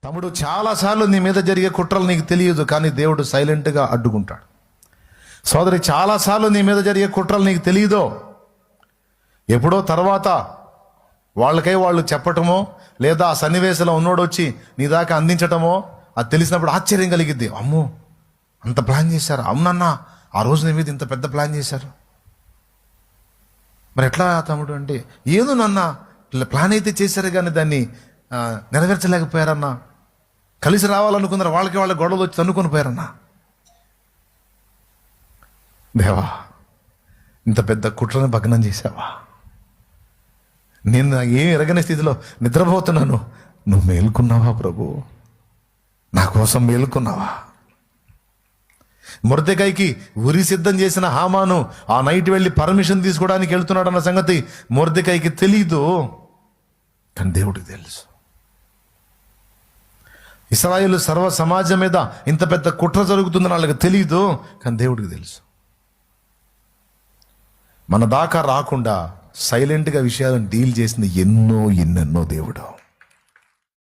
తమ్ముడు, చాలాసార్లు నీ మీద జరిగే కుట్రలు నీకు తెలియదు, కానీ దేవుడు సైలెంట్గా అడ్డుకుంటాడు. సోదరి, చాలాసార్లు నీ మీద జరిగే కుట్రలు నీకు తెలియదో, ఎప్పుడో తర్వాత వాళ్ళకై వాళ్ళు చెప్పటమో, లేదా ఆ సన్నివేశంలో ఉన్నోడు వచ్చి నీ దాకా అందించటమో, అది తెలిసినప్పుడు ఆశ్చర్యం కలిగిద్ది. అమ్మో, అంత ప్లాన్ చేశారు, అవునన్నా ఆ రోజు నీ మీద ఇంత పెద్ద ప్లాన్ చేశారు. మరి ఎట్లా తమ్ముడు అంటే, ఏదో నన్న ప్లాన్ అయితే చేశారు కానీ దాన్ని నెరవేర్చలేకపోయారన్నా, కలిసి రావాలనుకున్నారు, వాళ్ళకి వాళ్ళ గొడవలు వచ్చి తన్నుకొని పోయారన్నా. దేవా, ఇంత పెద్ద కుట్రని భగ్నం చేశావా? నేను ఏం ఎరగని స్థితిలో నిద్రపోతున్నాను, నువ్వు మేలుకున్నావా ప్రభు? నా కోసం మేలుకున్నావా? మొర్దెకైకి ఉరి సిద్ధం చేసిన హామాను ఆ నైట్ వెళ్ళి పర్మిషన్ తీసుకోవడానికి వెళ్తున్నాడు అన్న సంగతి మొర్దెకైకి తెలీదు, కానీ దేవుడికి తెలుసు. ఇశ్రాయేలు సర్వ సమాజం మీద ఇంత పెద్ద కుట్ర జరుగుతుందని వాళ్ళకి తెలీదు, కానీ దేవుడికి తెలుసు. మన దాకా రాకుండా సైలెంట్గా విషయాలను డీల్ చేసిన ఎన్నెన్నో దేవుడు.